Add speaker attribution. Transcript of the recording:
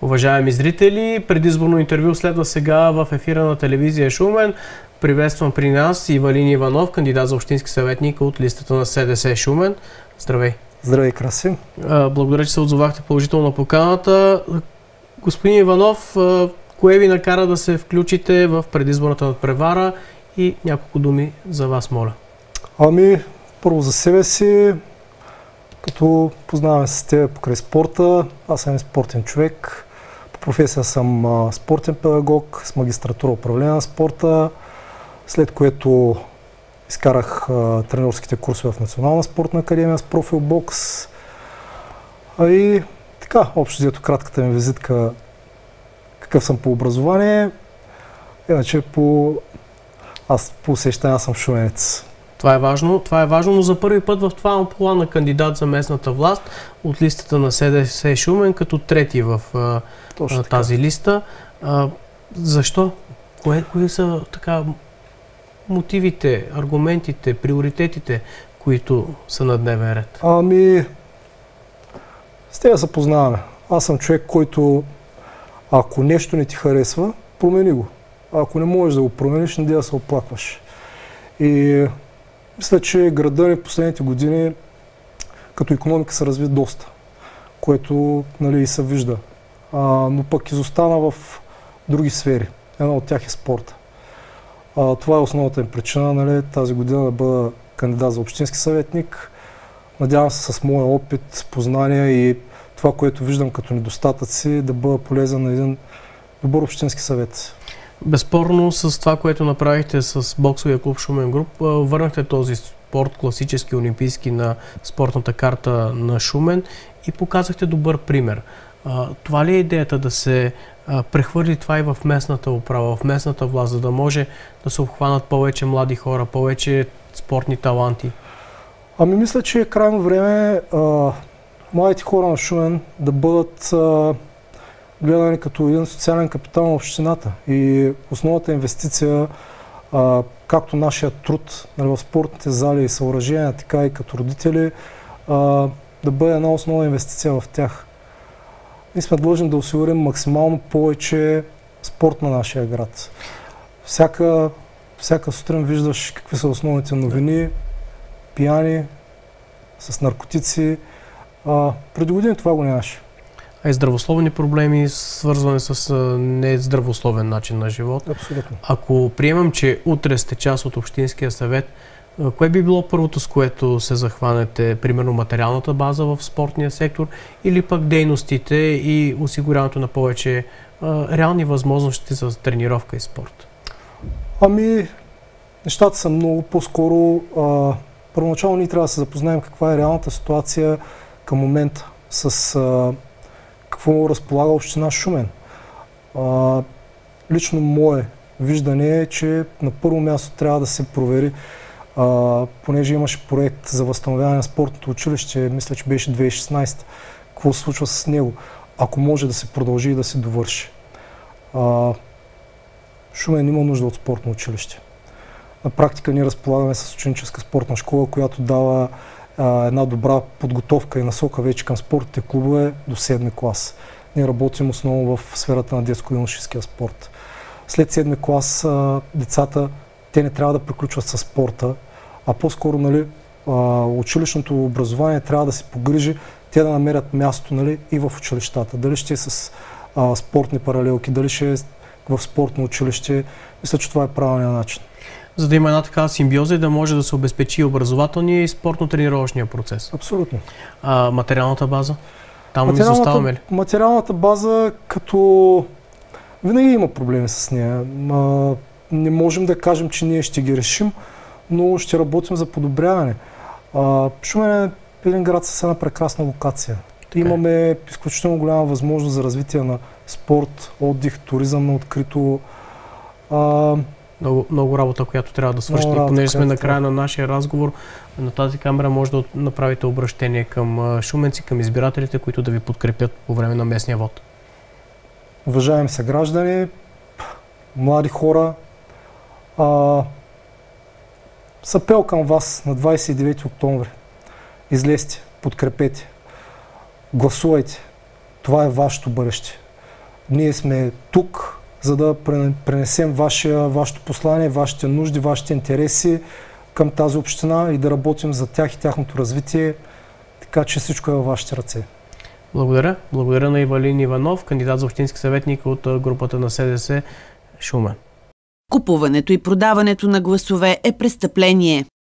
Speaker 1: Уважаеми зрители, предизборно интервю следва сега в ефира на телевизия Шумен. Приветствам при нас Ивалин Иванов, кандидат за общински съветник от листата на СДС Шумен. Здравей!
Speaker 2: Здравей, Краси!
Speaker 1: Благодаря, че се отзовахте положително на поканата. Господин Иванов, кое ви накара да се включите в предизборната надпревара и няколко думи за вас, моля?
Speaker 2: Първо за себе си, като познаваме с теб покрай спорта, аз съм спортен човек. По професия съм спортен педагог с магистратура управление на спорта, след което изкарах тренерските курсове в Национална спортна академия с профил бокс. И така, общо взето кратката ми визитка, какъв съм по образование, иначе по усещане аз съм шуменец.
Speaker 1: Това е важно, но за първи път в това амплоа на кандидат за местната власт от листата на СДС Шумен като трети в тази листа. Защо? Кои са така мотивите, аргументите, приоритетите, които са на дневен ред?
Speaker 2: С тея се познаваме. Аз съм човек, който ако нещо не ти харесва, промени го. Ако не можеш да го промениш, не да се оплакваш. И мисля, че града ни последните години като икономика се разви доста, което и се вижда. Но пък изостана в други сфери. Една от тях е спорта. Това е основната им причина тази година да бъда кандидат за общински съветник. Надявам се с моя опит, познания и това, което виждам като недостатъци, да бъда полезен на един добър общински съвет.
Speaker 1: Безспорно с това, което направихте с боксовия клуб Шумен Груп, върнахте този спорт, класически олимпийски, на спортната карта на Шумен и показахте добър пример. Това ли е идеята да се прехвърли това и в местната управа, в местната власт, за да може да се обхванат повече млади хора, повече спортни таланти?
Speaker 2: Мисля, че е крайно време младите хора на Шумен да бъдат гледани като един социален капитал на общината. И основната инвестиция, както нашия труд в спортните зали и съоръжения, така и като родители, да бъде една основна инвестиция в тях. Ние сме длъжни да осигурим максимално повече спорт на нашия град. Всяка сутрин виждаш какви са основните новини, пияни, с наркотици. Преди години това го нямаше.
Speaker 1: А и здравословни проблеми, свързване с нездравословен начин на живот.
Speaker 2: Абсолютно.
Speaker 1: Ако приемам, че утре сте част от Общинския съвет, кое би било първото, с което се захванете? Примерно материалната база в спортния сектор или пък дейностите и осигуряването на повече реални възможности за тренировка и спорт?
Speaker 2: Нещата са много по-скоро. Първоначално ние трябва да се запознаем каква е реалната ситуация към момента с какво разполага община Шумен. Лично мое виждане е, че на първо място трябва да се провери, понеже имаше проект за възстановяване на спортното училище, мисля, че беше 2016, какво се случва с него, ако може да се продължи и да се довърши. Шумен има нужда от спортно училище. На практика ние разполагаме с ученическа спортна школа, която дава една добра подготовка и насока вече към спортните клубове до 7-ми клас. Ние работим основно в сферата на детско-юношеския спорт. След 7-ми клас децата, те не трябва да приключват със спорта, а по-скоро училищното образование трябва да се погрижи те да намерят място и в училищата. Дали ще е с спортни паралелки, дали ще е в спортно училище. Мисля, че това е правилният начин.
Speaker 1: За да има една такава симбиоза и да може да се обезпечи образователния и спортно-тренировъчния процес.
Speaker 2: Абсолютно.
Speaker 1: Материалната база? Там изоставаме ли?
Speaker 2: Материалната база, като винаги има проблеми с нея. Не можем да кажем, че ние ще ги решим, но ще работим за подобряване. Шумен е един град с една прекрасна локация. Имаме изключително голяма възможност за развитие на спорт, отдих, туризъм на открито.
Speaker 1: Много работа, която трябва да свършите. Понеже сме на края на нашия разговор, на тази камера може да направите обращение към шуменци, към избирателите, които да ви подкрепят по време на местния вод.
Speaker 2: Уважаеми съграждани, млади хора, с апел към вас на 29 октомври. Излезте, подкрепете, гласувайте. Това е вашето бъдеще. Ние сме тук, за да пренесем вашето послание, вашите нужди, вашите интереси към тази община и да работим за тях и тяхното развитие, така че всичко е във вашите ръце.
Speaker 1: Благодаря. Благодаря на Ивалин Иванов, кандидат за общински съветник от групата на СДС Шумен.
Speaker 3: Купуването и продаването на гласове е престъпление.